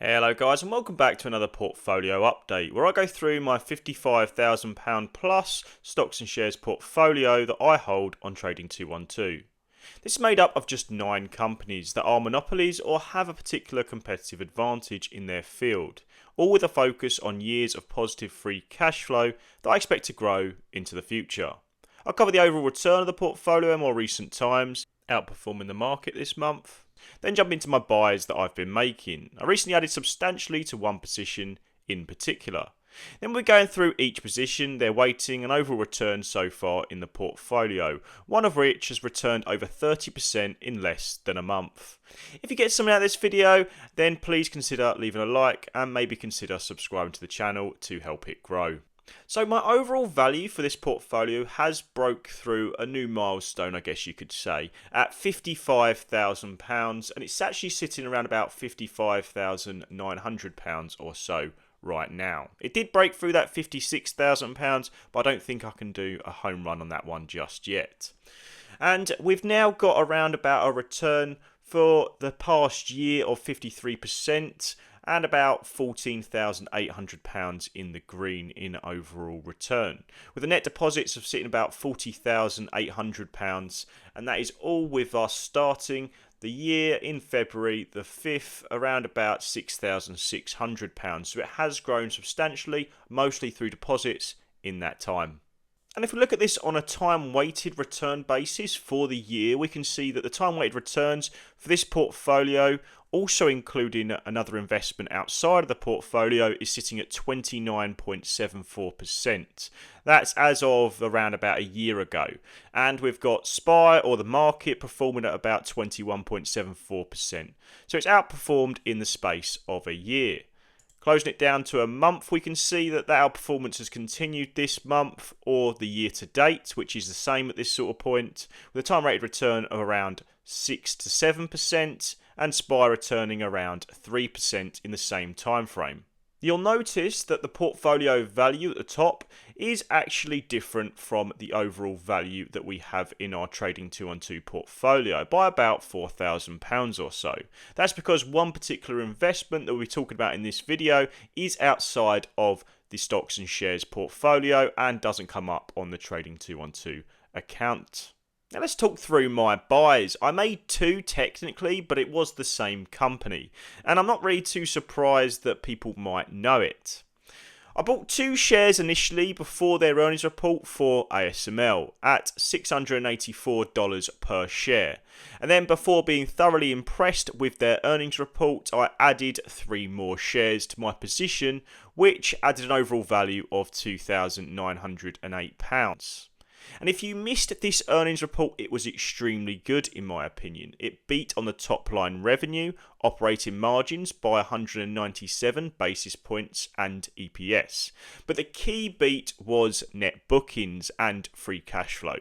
Hello guys and welcome back to another portfolio update where I go through my £55,000 plus stocks and shares portfolio that I hold on Trading 212. This is made up of just 9 companies that are monopolies or have a particular competitive advantage in their field, all with a focus on years of positive free cash flow that I expect to grow into the future. I'll cover the overall return of the portfolio in more recent times, outperforming the market this month, then jump into my buys that I've been making. I recently added substantially to one position in particular. Then we're going through each position, their weighting and overall return so far in the portfolio, one of which has returned over 30% in less than a month. If you get something out of this video, then please consider leaving a like and maybe consider subscribing to the channel to help it grow. So my overall value for this portfolio has broke through a new milestone, I guess you could say, at £55,000, and it's actually sitting around about £55,900 or so right now. It did break through that £56,000, but I don't think I can do a home run on that one just yet. And we've now got around about a return for the past year of 53%. And about £14,800 in the green in overall return, with the net deposits of sitting about £40,800, and that is all with us starting the year in February the 5th around about £6,600. So it has grown substantially, mostly through deposits in that time. And if we look at this on a time-weighted return basis for the year, we can see that the time-weighted returns for this portfolio, also including another investment outside of the portfolio, is sitting at 29.74%. That's as of around about a year ago. And we've got SPY or the market performing at about 21.74%. So it's outperformed in the space of a year. Closing it down to a month, we can see that our performance has continued this month or the year to date, which is the same at this sort of point, with a time rated return of around 6 to 7% and SPY returning around 3% in the same time frame. You'll notice that the portfolio value at the top is actually different from the overall value that we have in our Trading 212 portfolio by about £4,000 or so. That's because one particular investment that we'll be talking about in this video is outside of the stocks and shares portfolio and doesn't come up on the Trading 212 account. Now let's talk through my buys. I made 2 technically, but it was the same company. And I'm not really too surprised that people might know it. I bought 2 shares initially before their earnings report for ASML at $684 per share. And then before being thoroughly impressed with their earnings report, I added 3 more shares to my position, which added an overall value of £2,908. And if you missed this earnings report, it was extremely good in my opinion. It beat on the top line revenue, operating margins by 197 basis points and EPS. But the key beat was net bookings and free cash flow.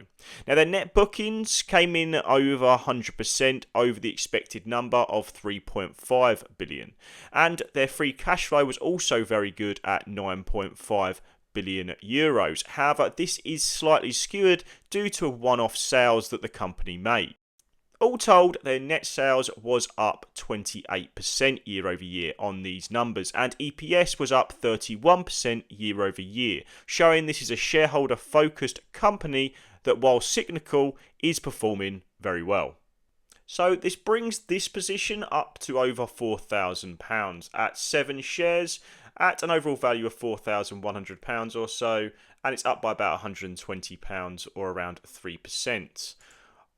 Now their net bookings came in over 100% over the expected number of 3.5 billion. And their free cash flow was also very good at 9.5 billion euros. However, this is slightly skewed due to one-off sales that the company made. All told, their net sales was up 28% year over year on these numbers, and EPS was up 31% year over year, showing this is a shareholder-focused company that, while cyclical, is performing very well. So this brings this position up to over £4,000 at 7 shares at an overall value of £4,100 or so, and it's up by about £120 or around 3%.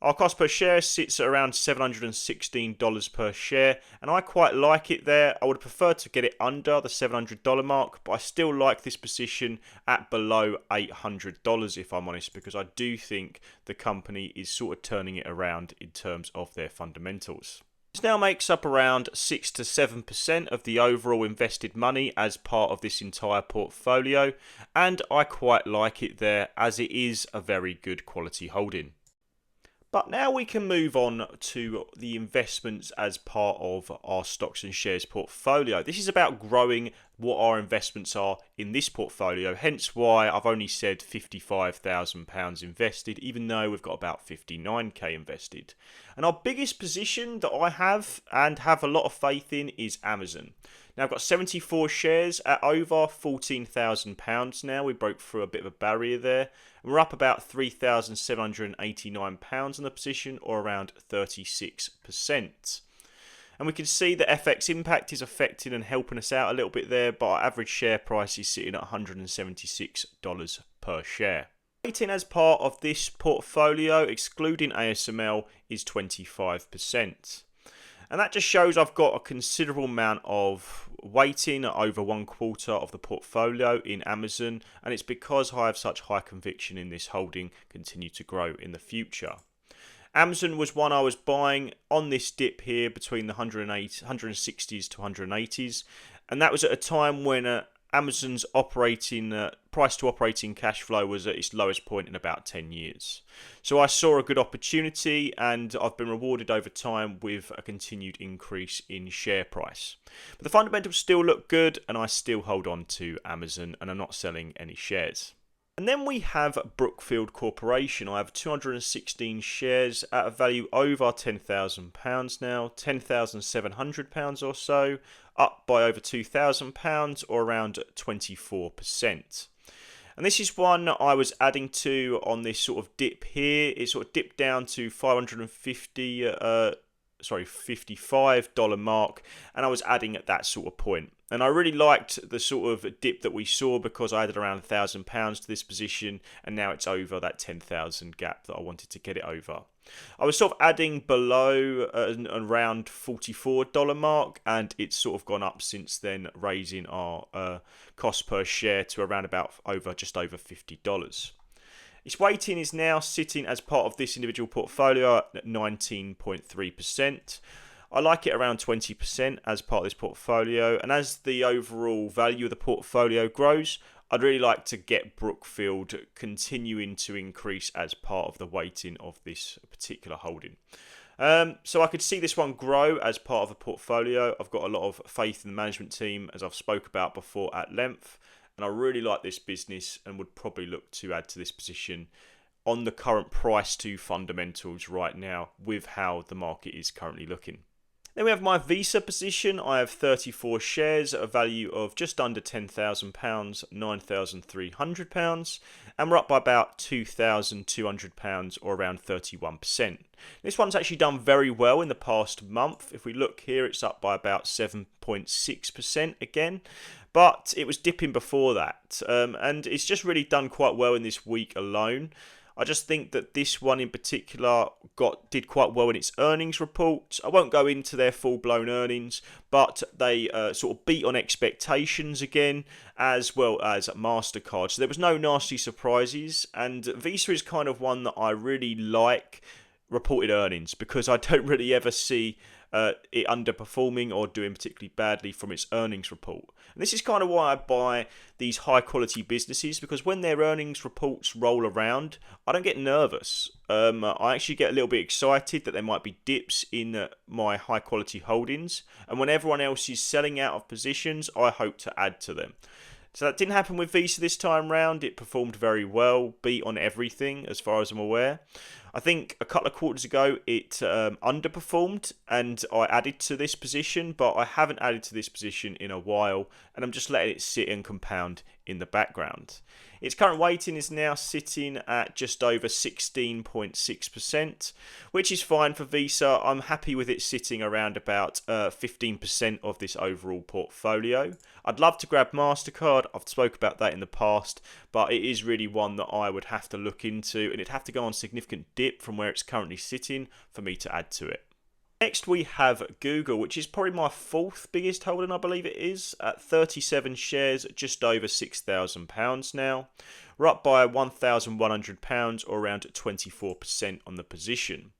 Our cost per share sits at around $716 per share, and I quite like it there. I would prefer to get it under the $700 mark, but I still like this position at below $800 if I'm honest, because I do think the company is sort of turning it around in terms of their fundamentals. This now makes up around 6 to 7% of the overall invested money as part of this entire portfolio, and I quite like it there as it is a very good quality holding. But now we can move on to the investments as part of our stocks and shares portfolio. This is about growing what our investments are in this portfolio, hence why I've only said £55,000 invested, even though we've got about 59k invested. And our biggest position that I have and have a lot of faith in is Amazon. Now I've got 74 shares at over £14,000 now. We broke through a bit of a barrier there. And we're up about £3,789 on the position, or around 36%. And we can see the FX impact is affecting and helping us out a little bit there, but our average share price is sitting at $176 per share. Weighting as part of this portfolio, excluding ASML, is 25%. And that just shows I've got a considerable amount of weighting, over 1/4 of the portfolio in Amazon, and it's because I have such high conviction in this holding continue to grow in the future. Amazon was one I was buying on this dip here between the 160s to 180s, and that was at a time when Amazon's operating price to operating cash flow was at its lowest point in about 10 years. So I saw a good opportunity, and I've been rewarded over time with a continued increase in share price. But the fundamentals still look good, and I still hold on to Amazon, and I'm not selling any shares. And then we have Brookfield Corporation. I have 216 shares at a value over £10,000 now, £10,700 or so, up by over £2,000 or around 24%. And this is one I was adding to on this sort of dip here. It sort of dipped down to $55 mark, and I was adding at that sort of point. And I really liked the sort of dip that we saw because I added around £1,000 to this position, and now it's over that 10,000 gap that I wanted to get it over. I was sort of adding below around $44 mark, and it's sort of gone up since then, raising our cost per share to around about just over $50. Its weighting is now sitting as part of this individual portfolio at 19.3%. I like it around 20% as part of this portfolio, and as the overall value of the portfolio grows, I'd really like to get Brookfield continuing to increase as part of the weighting of this particular holding. So I could see this one grow as part of the portfolio. I've got a lot of faith in the management team, as I've spoke about before at length, and I really like this business and would probably look to add to this position on the current price to fundamentals right now with how the market is currently looking. Then we have my Visa position. I have 34 shares at a value of just under £10,000, £9,300, and we're up by about £2,200 or around 31%. This one's actually done very well in the past month. If we look here, it's up by about 7.6% again, but it was dipping before that, and it's just really done quite well in this week alone. I just think that this one in particular did quite well in its earnings report. I won't go into their full-blown earnings, but they sort of beat on expectations again, as well as MasterCard. So there was no nasty surprises, and Visa is kind of one that I really like reported earnings, because I don't really ever see it underperforming or doing particularly badly from its earnings report. And this is kind of why I buy these high quality businesses, because when their earnings reports roll around, I don't get nervous. I actually get a little bit excited that there might be dips in my high quality holdings, and when everyone else is selling out of positions, I hope to add to them. So that didn't happen with Visa this time round. It performed very well, beat on everything as far as I'm aware. I think a couple of quarters ago it underperformed, and I added to this position, but I haven't added to this position in a while, and I'm just letting it sit and compound in the background. Its current weighting is now sitting at just over 16.6%, which is fine for Visa. I'm happy with it sitting around about 15% of this overall portfolio. I'd love to grab MasterCard. I've spoke about that in the past, but it is really one that I would have to look into, and it'd have to go on a significant dip from where it's currently sitting for me to add to it. Next we have Google, which is probably my fourth biggest holding, I believe it is, at 37 shares, just over £6,000 now. We're up by £1,100 or around 24% on the position.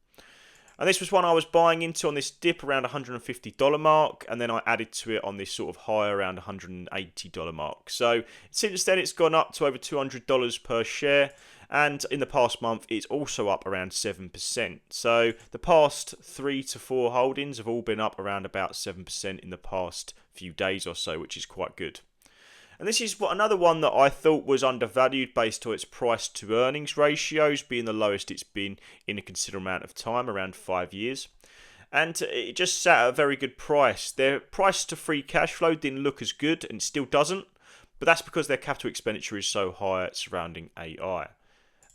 And this was one I was buying into on this dip around $150 mark, and then I added to it on this sort of high around $180 mark. So since then it's gone up to over $200 per share, and in the past month it's also up around 7%. So the past 3 to 4 holdings have all been up around about 7% in the past few days or so, which is quite good. And this is another one that I thought was undervalued based on its price to earnings ratios being the lowest it's been in a considerable amount of time, around 5 years. and it just sat at a very good price. Their price to free cash flow didn't look as good, and still doesn't, but that's because their capital expenditure is so high surrounding AI.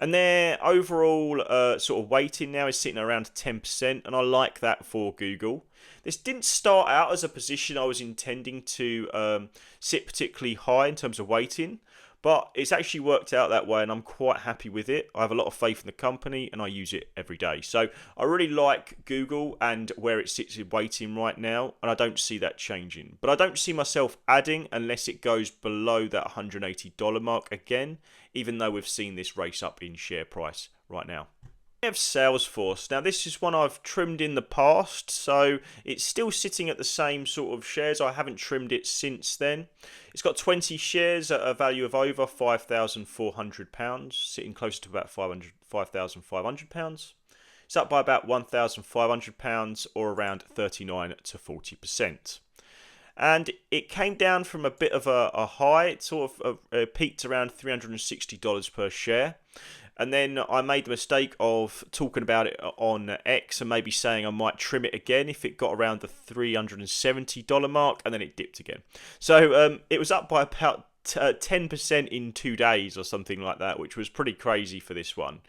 And their overall sort of weighting now is sitting around 10%, and I like that for Google. This didn't start out as a position I was intending to sit particularly high in terms of weighting, but it's actually worked out that way, and I'm quite happy with it. I have a lot of faith in the company, and I use it every day. So I really like Google and where it sits in weighting right now, and I don't see that changing. But I don't see myself adding unless it goes below that $180 mark again, even though we've seen this race up in share price right now. We have Salesforce. Now this is one I've trimmed in the past, so it's still sitting at the same sort of shares. I haven't trimmed it since then. It's got 20 shares at a value of over £5,400, sitting closer to about £5,500. It's up by about £1,500 or around 39 to 40%. And it came down from a bit of a high. It sort of peaked around $360 per share. And then I made the mistake of talking about it on X and maybe saying I might trim it again if it got around the $370 mark, and then it dipped again. So it was up by about 10% in 2 days or something like that, which was pretty crazy for this one.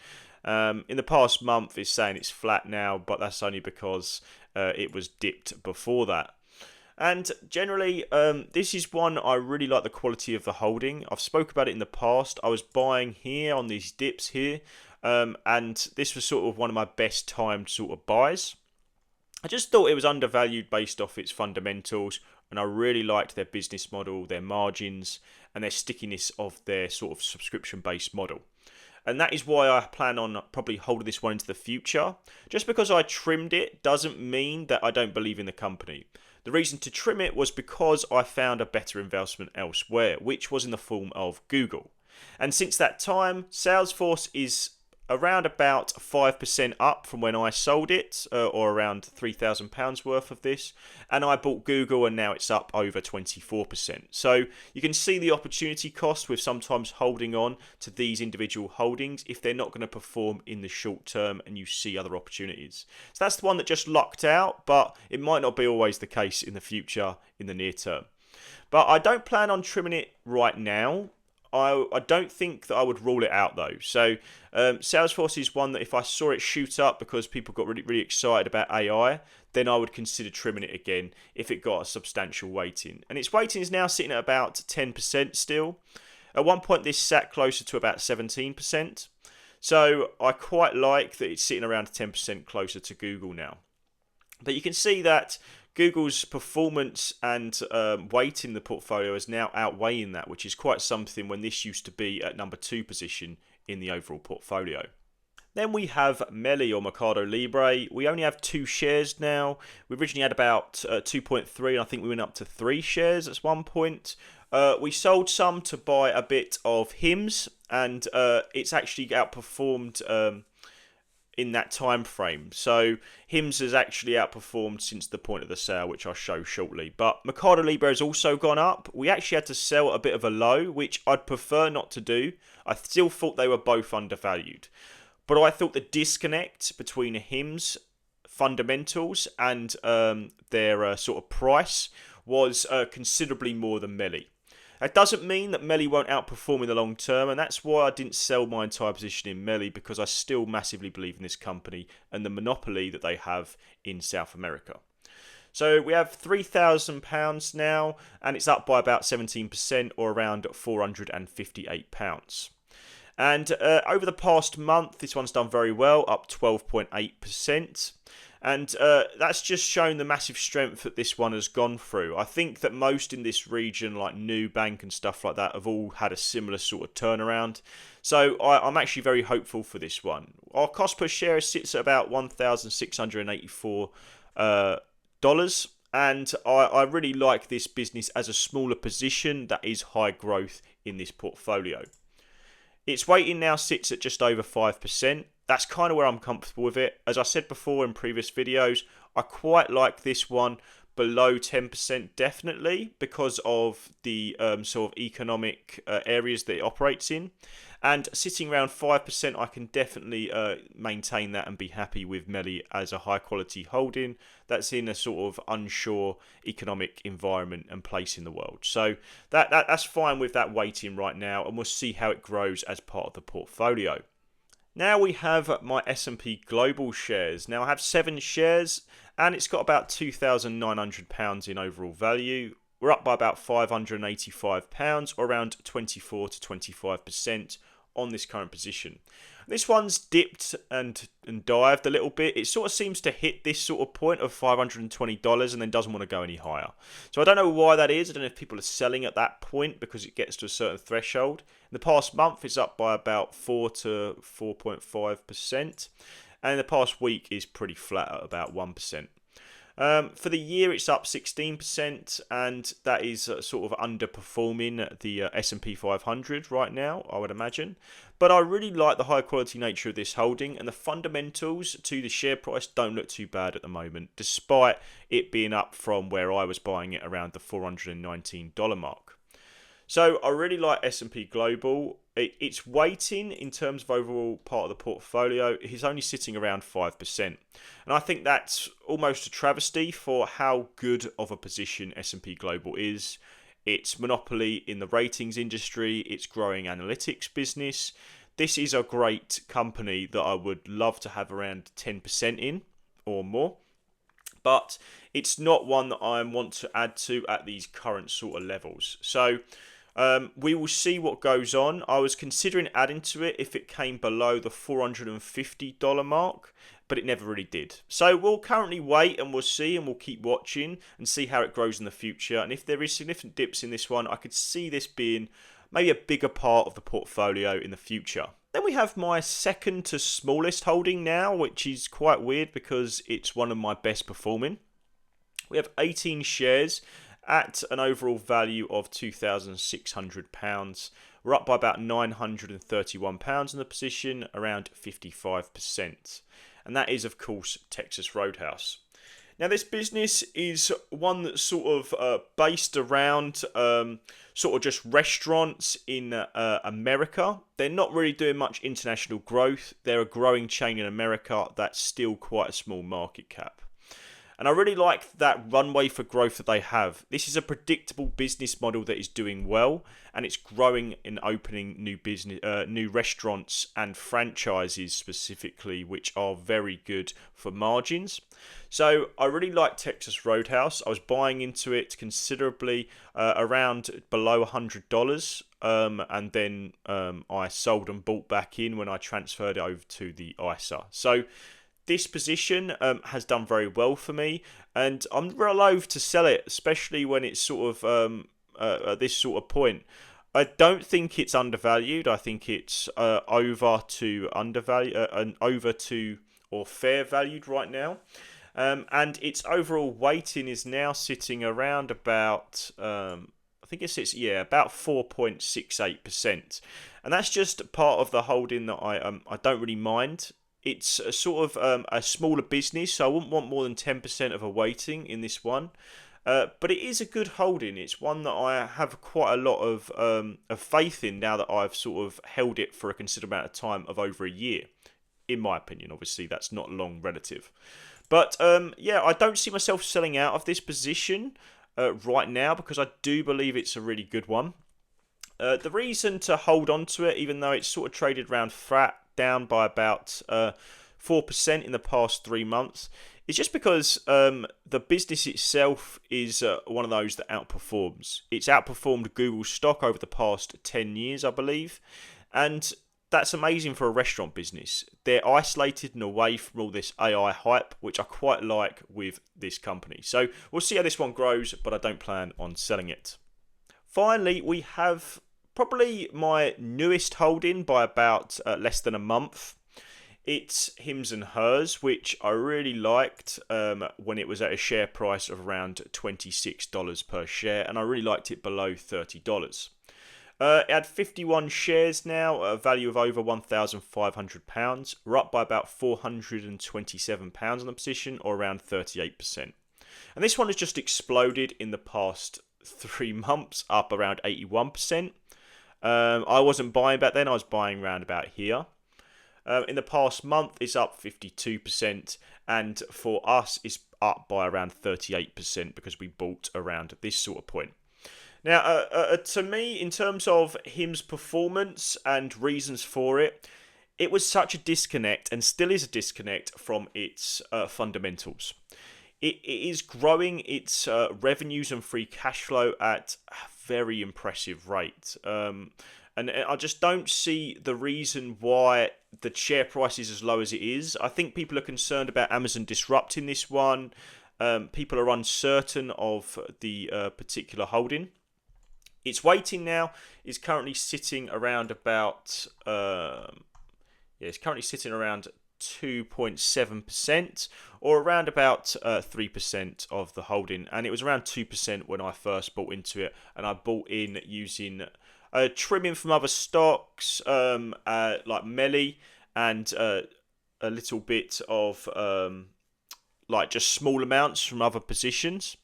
In the past month, it's saying it's flat now, but that's only because it was dipped before that. And generally, this is one I really like the quality of the holding. I've spoke about it in the past. I was buying here on these dips here, and this was sort of one of my best timed sort of buys. I just thought it was undervalued based off its fundamentals, and I really liked their business model, their margins, and their stickiness of their sort of subscription-based model. And that is why I plan on probably holding this one into the future. Just because I trimmed it doesn't mean that I don't believe in the company. The reason to trim it was because I found a better investment elsewhere, which was in the form of Google. And since that time, Salesforce is around about 5% up from when I sold it, or around £3,000 worth of this. And I bought Google, and now it's up over 24%. So you can see the opportunity cost with sometimes holding on to these individual holdings if they're not going to perform in the short term and you see other opportunities. So that's the one that just locked out, but it might not be always the case in the future, in the near term. But I don't plan on trimming it right now. I don't think that I would rule it out though. So Salesforce is one that if I saw it shoot up because people got really excited about AI, then I would consider trimming it again if it got a substantial weighting. And its weighting is now sitting at about 10% still. At one point this sat closer to about 17%. So I quite like that it's sitting around 10% closer to Google now. But you can see that Google's performance and weight in the portfolio is now outweighing that, which is quite something when this used to be at number 2 position in the overall portfolio. Then we have MELI or Mercado Libre. We only have 2 shares now. We originally had about 2.3, and I think we went up to 3 shares at one point. We sold some to buy a bit of HIMS, and it's actually outperformed in that time frame. So HIMS has actually outperformed since the point of the sale, which I'll show shortly. But Mercado Libre has also gone up. We actually had to sell at a bit of a low, which I'd prefer not to do. I still thought they were both undervalued. But I thought the disconnect between HIMS fundamentals and their sort of price was considerably more than MELI. That doesn't mean that MELI won't outperform in the long term, and that's why I didn't sell my entire position in MELI, because I still massively believe in this company and the monopoly that they have in South America. So we have £3,000 now, and it's up by about 17% or around £458. And over the past month, this one's done very well, up 12.8%. And that's just shown the massive strength that this one has gone through. I think that most in this region, like Nubank and stuff like that, have all had a similar sort of turnaround. So I'm actually very hopeful for this one. Our cost per share sits at about $1,684. And I really like this business as a smaller position that is high growth in this portfolio. Its weighting now sits at just over 5%. That's kind of where I'm comfortable with it. As I said before in previous videos, I quite like this one below 10% definitely because of the sort of economic areas that it operates in. And sitting around 5%, I can definitely maintain that and be happy with MELI as a high quality holding that's in a sort of unsure economic environment and place in the world. So that's fine with that weighting right now, and we'll see how it grows as part of the portfolio. Now we have my S&P Global shares. Now I have 7 shares and it's got about £2,900 in overall value. We're up by about £585 or around 24 to 25% on this current position. This one's dipped and dived a little bit. It sort of seems to hit this sort of point of $520 and then doesn't want to go any higher. So I don't know why that is. I don't know if people are selling at that point because it gets to a certain threshold. In the past month, it's up by about 4 to 4.5%. And in the past week is pretty flat at about 1%. For the year, it's up 16%, and that is sort of underperforming the S&P 500 right now, I would imagine. But I really like the high quality nature of this holding, and the fundamentals to the share price don't look too bad at the moment, despite it being up from where I was buying it around the $419 mark. So I really like S&P Global. Its weighting in terms of overall part of the portfolio is only sitting around 5%. And I think that's almost a travesty for how good of a position S&P Global is. Its monopoly in the ratings industry, its growing analytics business. This is a great company that I would love to have around 10% in or more. But it's not one that I want to add to at these current sort of levels. So we will see what goes on. I was considering adding to it if it came below the $450 mark, but it never really did. So we'll currently wait and we'll see, and we'll keep watching and see how it grows in the future. And if there is significant dips in this one, I could see this being maybe a bigger part of the portfolio in the future. Then we have my second to smallest holding now, which is quite weird because it's one of my best performing. We have 18 shares at an overall value of £2,600. We're up by about £931 in the position, around 55%. And that is, of course, Texas Roadhouse. Now, this business is one that's sort of based around sort of just restaurants in America. They're not really doing much international growth. They're a growing chain in America that's still quite a small market cap. And I really like that runway for growth that they have. This is a predictable business model that is doing well, and it's growing and opening new restaurants and franchises specifically, which are very good for margins. So I really like Texas Roadhouse. I was buying into it considerably around below $100, and then I sold and bought back in when I transferred it over to the ISA. So this position has done very well for me, and I'm real loath to sell it, especially when it's sort of at this sort of point. I don't think it's undervalued. I think it's over to or fair valued right now. And its overall weighting is now sitting around about I think it sits about 4.68%, and that's just part of the holding that I don't really mind. It's a sort of a smaller business, so I wouldn't want more than 10% of a weighting in this one. But it is a good holding. It's one that I have quite a lot of faith in now that I've sort of held it for a considerable amount of time of over a year. In my opinion, obviously, that's not long relative. But I don't see myself selling out of this position right now because I do believe it's a really good one. The reason to hold on to it, even though it's sort of traded around flat, down by about 4% in the past 3 months, is just because the business itself is one of those that outperforms. It's outperformed Google stock over the past 10 years, I believe, and that's amazing for a restaurant business. They're isolated and away from all this AI hype, which I quite like with this company. So we'll see how this one grows, but I don't plan on selling it. Finally, we have probably my newest holding by about less than a month. It's Hims and Hers, which I really liked when it was at a share price of around $26 per share, and I really liked it below $30. It had 51 shares now, a value of over £1,500. We're up by about £427 on the position, or around 38%. And this one has just exploded in the past 3 months, up around 81%. I wasn't buying back then, I was buying around about here. In the past month, it's up 52%, and for us, it's up by around 38% because we bought around this sort of point. Now, to me, in terms of him's performance and reasons for it, it was such a disconnect, and still is a disconnect from its fundamentals. It is growing its revenues and free cash flow at a very impressive rate. And I just don't see the reason why the share price is as low as it is. I think people are concerned about Amazon disrupting this one. People are uncertain of the particular holding. Its weighting now is currently sitting around about it's currently sitting around 2.7%, or around about 3% of the holding, and it was around 2% when I first bought into it, and I bought in using trimming from other stocks like MELI, and a little bit of like just small amounts from other positions,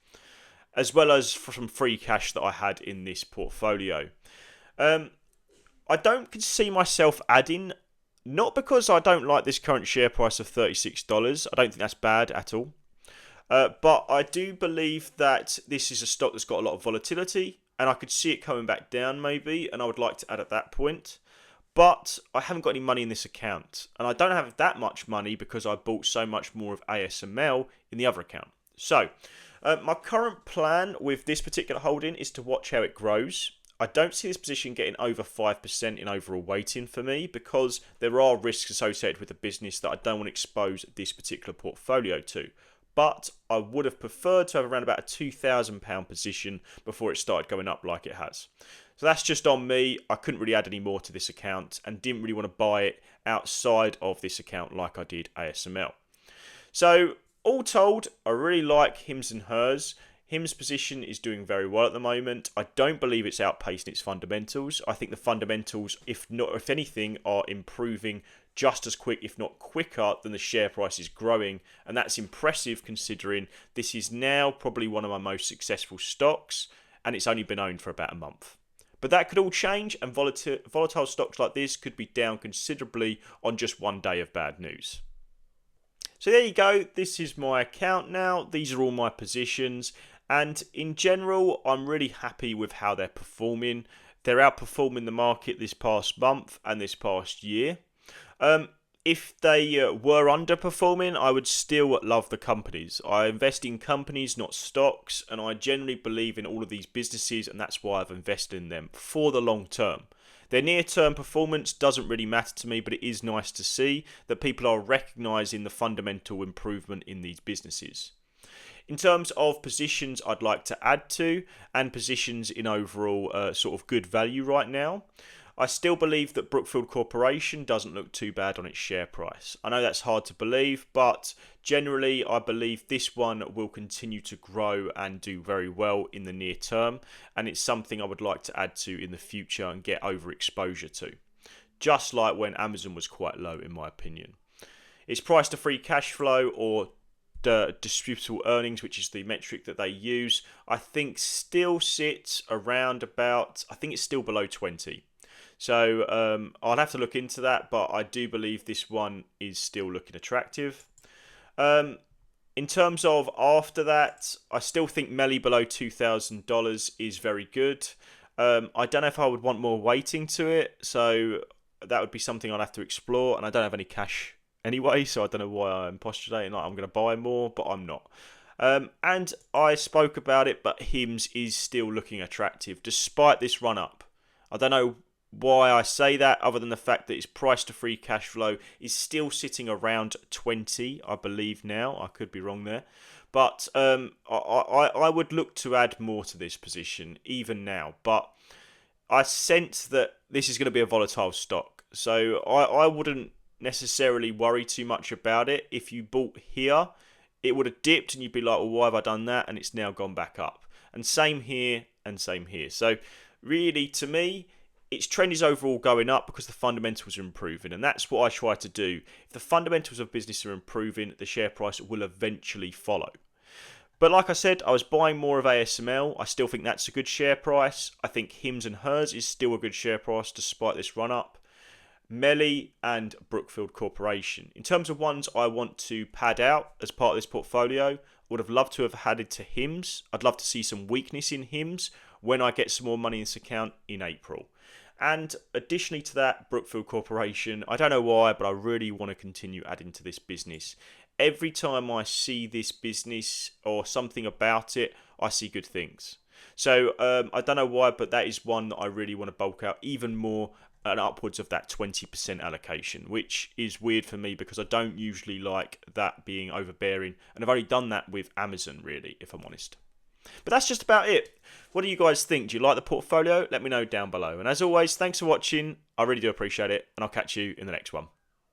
as well as from free cash that I had in this portfolio. I don't see myself adding, not because I don't like this current share price of $36. I don't think that's bad at all. But I do believe that this is a stock that's got a lot of volatility, and I could see it coming back down maybe, and I would like to add at that point. But I haven't got any money in this account, and I don't have that much money because I bought so much more of ASML in the other account. So, my current plan with this particular holding is to watch how it grows. I don't see this position getting over 5% in overall weighting for me, because there are risks associated with the business that I don't want to expose this particular portfolio to. But I would have preferred to have around about a £2,000 position before it started going up like it has. So that's just on me. I couldn't really add any more to this account and didn't really want to buy it outside of this account like I did ASML. So all told, I really like hims and hers. Him's position is doing very well at the moment. I don't believe it's outpacing its fundamentals. I think the fundamentals, if anything, are improving just as quick, if not quicker, than the share price is growing. And that's impressive considering this is now probably one of my most successful stocks, and it's only been owned for about a month. But that could all change, and volatile stocks like this could be down considerably on just one day of bad news. So there you go. This is my account now. These are all my positions. And in general, I'm really happy with how they're performing. They're outperforming the market this past month and this past year. If they were underperforming, I would still love the companies. I invest in companies, not stocks, and I generally believe in all of these businesses, and that's why I've invested in them for the long term. Their near-term performance doesn't really matter to me, but it is nice to see that people are recognising the fundamental improvement in these businesses. In terms of positions I'd like to add to, and positions in overall sort of good value right now, I still believe that Brookfield Corporation doesn't look too bad on its share price. I know that's hard to believe, but generally I believe this one will continue to grow and do very well in the near term, and it's something I would like to add to in the future and get overexposure to. Just like when Amazon was quite low, in my opinion. Its price to free cash flow, or the distributable earnings, which is the metric that they use, I think still sits around about, I think it's still below 20. So I'll have to look into that, but I do believe this one is still looking attractive. In terms of after that, I still think MELI below $2,000 is very good. I don't know if I would want more weighting to it, so that would be something I'd have to explore, and I don't have any cash anyway, so I don't know why I'm postulating like I'm going to buy more, but I'm not. And I spoke about it, but HIMS is still looking attractive despite this run up. I don't know why I say that, other than the fact that its price to free cash flow is still sitting around 20, I believe now. I could be wrong there. But I would look to add more to this position, even now. But I sense that this is going to be a volatile stock. So I wouldn't necessarily worry too much about it. If you bought here, it would have dipped and you'd be like, well, why have I done that? And it's now gone back up. And same here and same here. So really, to me, its trend is overall going up because the fundamentals are improving, and that's what I try to do. If the fundamentals of business are improving, the share price will eventually follow. But like I said, I was buying more of ASML. I still think that's a good share price. I think Hims and Hers is still a good share price despite this run up. MELI and Brookfield Corporation. In terms of ones I want to pad out as part of this portfolio, I would have loved to have added to Hims. I'd love to see some weakness in Hims when I get some more money in this account in April. And additionally to that, Brookfield Corporation, I don't know why, but I really want to continue adding to this business. Every time I see this business or something about it, I see good things. So I don't know why, but that is one that I really want to bulk out even more, and upwards of that 20% allocation, which is weird for me because I don't usually like that being overbearing, and I've only done that with Amazon, really, if I'm honest. But that's just about it. What do you guys think? Do you like the portfolio? Let me know down below. And as always, thanks for watching. I really do appreciate it, and I'll catch you in the next one.